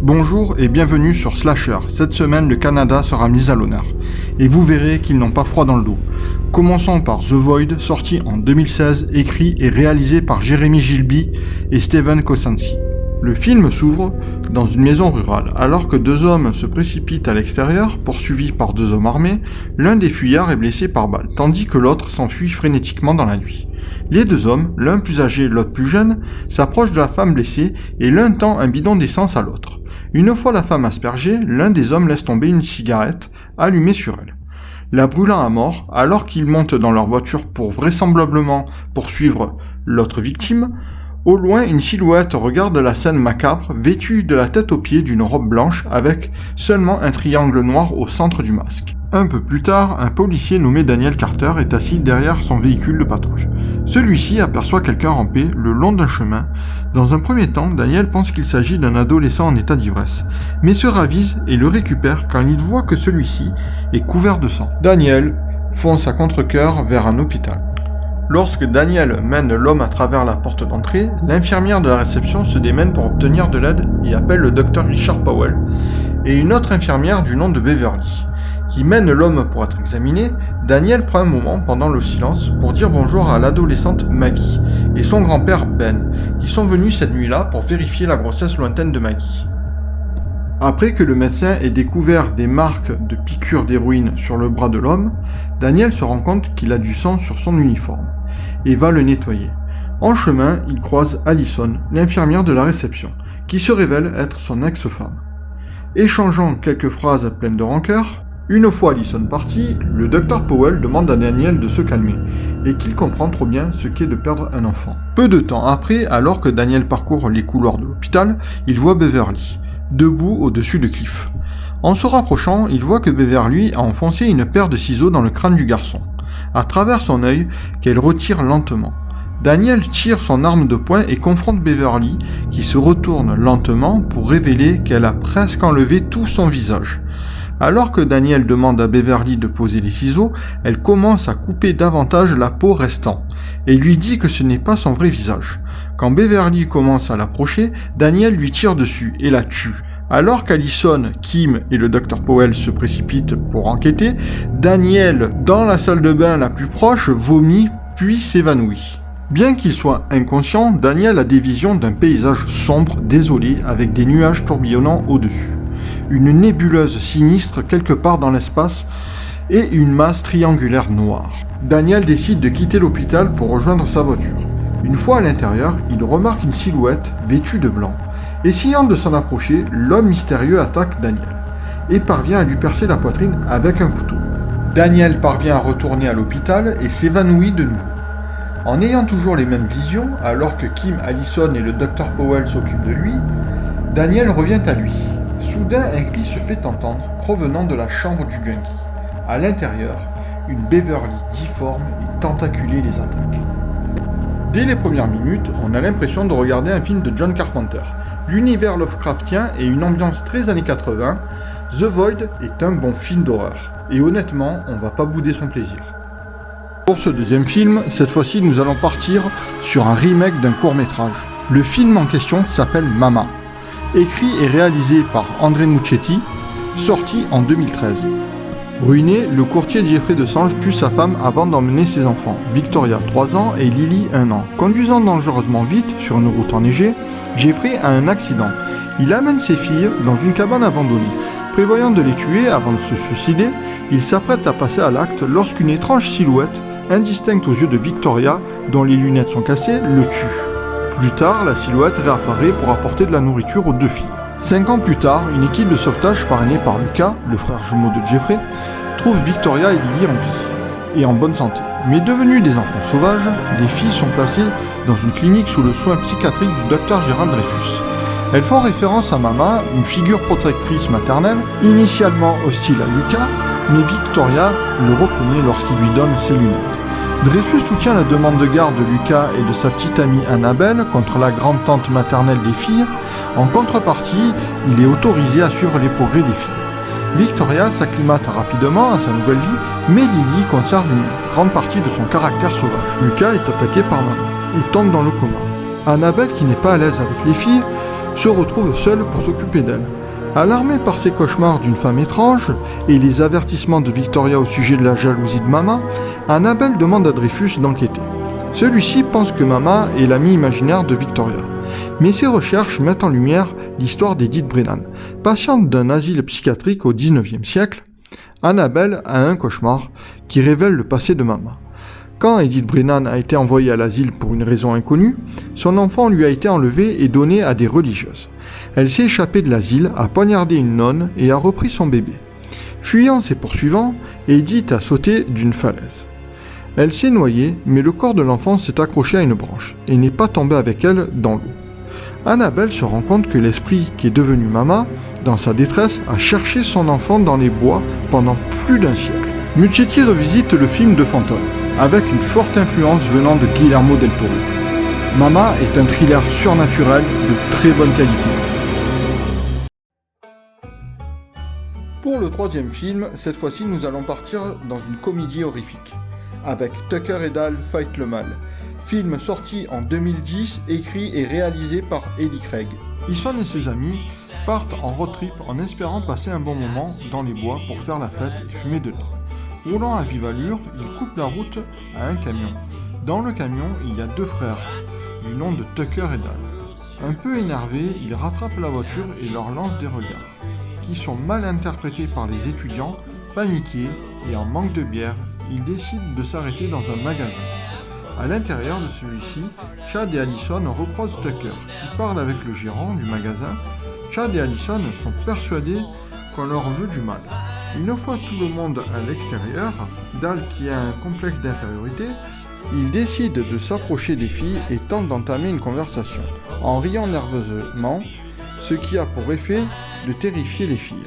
Bonjour et bienvenue sur Slasher. Cette semaine, le Canada sera mis à l'honneur. Et vous verrez qu'ils n'ont pas froid dans le dos. Commençons par The Void, sorti en 2016, écrit et réalisé par Jeremy Gilby et Steven Kostanski. Le film s'ouvre dans une maison rurale. Alors que deux hommes se précipitent à l'extérieur, poursuivis par deux hommes armés, l'un des fuyards est blessé par balle, tandis que l'autre s'enfuit frénétiquement dans la nuit. Les deux hommes, l'un plus âgé et l'autre plus jeune, s'approchent de la femme blessée et l'un tend un bidon d'essence à l'autre. Une fois la femme aspergée, l'un des hommes laisse tomber une cigarette allumée sur elle. La brûlant à mort, alors qu'ils montent dans leur voiture pour vraisemblablement poursuivre l'autre victime, au loin, une silhouette regarde la scène macabre, vêtue de la tête aux pieds d'une robe blanche avec seulement un triangle noir au centre du masque. Un peu plus tard, un policier nommé Daniel Carter est assis derrière son véhicule de patrouille. Celui-ci aperçoit quelqu'un ramper le long d'un chemin. Dans un premier temps, Daniel pense qu'il s'agit d'un adolescent en état d'ivresse, mais se ravise et le récupère quand il voit que celui-ci est couvert de sang. Daniel fonce à contre-cœur vers un hôpital. Lorsque Daniel mène l'homme à travers la porte d'entrée, l'infirmière de la réception se démène pour obtenir de l'aide et appelle le docteur Richard Powell et une autre infirmière du nom de Beverly, qui mène l'homme pour être examiné. Daniel prend un moment pendant le silence pour dire bonjour à l'adolescente Maggie et son grand-père Ben, qui sont venus cette nuit-là pour vérifier la grossesse lointaine de Maggie. Après que le médecin ait découvert des marques de piqûres d'héroïne sur le bras de l'homme, Daniel se rend compte qu'il a du sang sur son uniforme et va le nettoyer. En chemin, il croise Allison, l'infirmière de la réception, qui se révèle être son ex-femme. Échangeant quelques phrases pleines de rancœur, une fois Allison partie, le docteur Powell demande à Daniel de se calmer et qu'il comprend trop bien ce qu'est de perdre un enfant. Peu de temps après, alors que Daniel parcourt les couloirs de l'hôpital, il voit Beverly, debout au-dessus de Cliff. En se rapprochant, il voit que Beverly a enfoncé une paire de ciseaux dans le crâne du garçon, à travers son œil qu'elle retire lentement. Daniel tire son arme de poing et confronte Beverly, qui se retourne lentement pour révéler qu'elle a presque enlevé tout son visage. Alors que Daniel demande à Beverly de poser les ciseaux, elle commence à couper davantage la peau restant, et lui dit que ce n'est pas son vrai visage. Quand Beverly commence à l'approcher, Daniel lui tire dessus et la tue. Alors qu'Allison, Kim et le Dr Powell se précipitent pour enquêter, Daniel, dans la salle de bain la plus proche, vomit puis s'évanouit. Bien qu'il soit inconscient, Daniel a des visions d'un paysage sombre, désolé, avec des nuages tourbillonnant au-dessus. Une nébuleuse sinistre quelque part dans l'espace et une masse triangulaire noire. Daniel décide de quitter l'hôpital pour rejoindre sa voiture. Une fois à l'intérieur, il remarque une silhouette vêtue de blanc. Essayant de s'en approcher, l'homme mystérieux attaque Daniel et parvient à lui percer la poitrine avec un couteau. Daniel parvient à retourner à l'hôpital et s'évanouit de nouveau. En ayant toujours les mêmes visions, alors que Kim, Allison et le Dr Powell s'occupent de lui, Daniel revient à lui. Soudain, un cri se fait entendre provenant de la chambre du junkie. À l'intérieur, une Beverly difforme et tentaculée les attaque. Dès les premières minutes, on a l'impression de regarder un film de John Carpenter. L'univers Lovecraftien et une ambiance très années 80, The Void est un bon film d'horreur. Et honnêtement, on va pas bouder son plaisir. Pour ce deuxième film, cette fois-ci nous allons partir sur un remake d'un court-métrage. Le film en question s'appelle Mama. Écrit et réalisé par André Muschietti, sorti en 2013. Ruiné, le courtier Jeffrey DeSange tue sa femme avant d'emmener ses enfants, Victoria 3 ans et Lily 1 an. Conduisant dangereusement vite sur une route enneigée, Jeffrey a un accident. Il amène ses filles dans une cabane abandonnée. Prévoyant de les tuer avant de se suicider, il s'apprête à passer à l'acte lorsqu'une étrange silhouette, indistincte aux yeux de Victoria, dont les lunettes sont cassées, le tue. Plus tard, la silhouette réapparaît pour apporter de la nourriture aux deux filles. 5 ans plus tard, une équipe de sauvetage parrainée par Lucas, le frère jumeau de Jeffrey, trouve Victoria et Lily en vie et en bonne santé. Mais devenues des enfants sauvages, les filles sont placées dans une clinique sous le soin psychiatrique du docteur Gérald Dreyfus. Elles font référence à Mama, une figure protectrice maternelle, initialement hostile à Lucas, mais Victoria le reconnaît lorsqu'il lui donne ses lunettes. Dreyfus soutient la demande de garde de Lucas et de sa petite amie Annabelle contre la grande-tante maternelle des filles. En contrepartie, il est autorisé à suivre les progrès des filles. Victoria s'acclimate rapidement à sa nouvelle vie, mais Lily conserve une grande partie de son caractère sauvage. Lucas est attaqué par Maman et tombe dans le coma. Annabelle, qui n'est pas à l'aise avec les filles, se retrouve seule pour s'occuper d'elle. Alarmée par ses cauchemars d'une femme étrange et les avertissements de Victoria au sujet de la jalousie de Mama, Annabelle demande à Dreyfus d'enquêter. Celui-ci pense que Mama est l'amie imaginaire de Victoria. Mais ses recherches mettent en lumière l'histoire d'Edith Brennan. Patiente d'un asile psychiatrique au XIXe siècle, Annabelle a un cauchemar qui révèle le passé de Mama. Quand Edith Brennan a été envoyée à l'asile pour une raison inconnue, son enfant lui a été enlevé et donné à des religieuses. Elle s'est échappée de l'asile, a poignardé une nonne et a repris son bébé. Fuyant ses poursuivants, Edith a sauté d'une falaise. Elle s'est noyée, mais le corps de l'enfant s'est accroché à une branche et n'est pas tombé avec elle dans l'eau. Annabelle se rend compte que l'esprit qui est devenu Mama, dans sa détresse, a cherché son enfant dans les bois pendant plus d'un siècle. Muschietti revisite le film de fantôme, avec une forte influence venant de Guillermo del Toro. Mama est un thriller surnaturel de très bonne qualité. Pour le troisième film, cette fois-ci nous allons partir dans une comédie horrifique, avec Tucker et Dale Fight le Mal, film sorti en 2010, écrit et réalisé par Ellie Craig. Easton et ses amis partent en road trip en espérant passer un bon moment dans les bois pour faire la fête et fumer de l'herbe. Roulant à vive allure, ils coupent la route à un camion. Dans le camion, il y a deux frères, du nom de Tucker et Dale. Un peu énervés, ils rattrapent la voiture et leur lancent des regards, qui sont mal interprétés par les étudiants. Paniqués et en manque de bière, ils décident de s'arrêter dans un magasin. À l'intérieur de celui-ci, Chad et Allison recroisent Tucker, qui parle avec le gérant du magasin. Chad et Allison sont persuadés qu'on leur veut du mal. Une fois tout le monde à l'extérieur, Dale, qui a un complexe d'infériorité, il décide de s'approcher des filles et tente d'entamer une conversation, en riant nerveusement, ce qui a pour effet de terrifier les filles.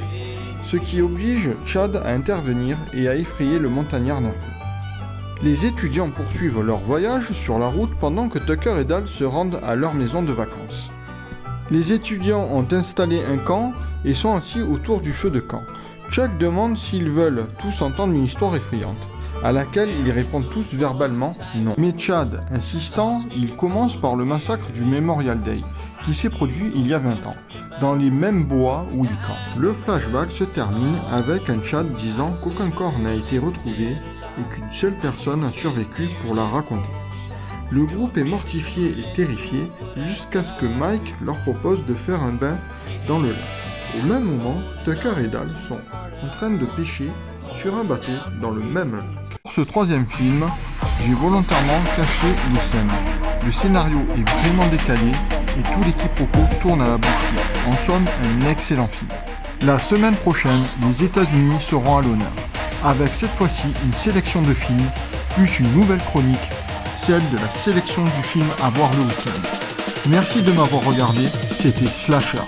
Ce qui oblige Chad à intervenir et à effrayer le montagnard nerveux. Les étudiants poursuivent leur voyage sur la route pendant que Tucker et Dale se rendent à leur maison de vacances. Les étudiants ont installé un camp et sont assis autour du feu de camp. Chuck demande s'ils veulent tous entendre une histoire effrayante, à laquelle ils répondent tous verbalement non. Mais Chad insistant, il commence par le massacre du Memorial Day, qui s'est produit il y a 20 ans, dans les mêmes bois où il campe. Le flashback se termine avec un Chad disant qu'aucun corps n'a été retrouvé et qu'une seule personne a survécu pour la raconter. Le groupe est mortifié et terrifié jusqu'à ce que Mike leur propose de faire un bain dans le lac. Au même moment, Tucker et Dale sont en train de pêcher sur un bateau dans le même lac. Pour ce troisième film, j'ai volontairement caché les scènes. Le scénario est vraiment décalé et tout les quiproquos tournent à la boucle. En somme, un excellent film. La semaine prochaine, les États-Unis seront à l'honneur, avec cette fois-ci une sélection de films, plus une nouvelle chronique, celle de la sélection du film à voir le week-end. Merci de m'avoir regardé, c'était Slasher.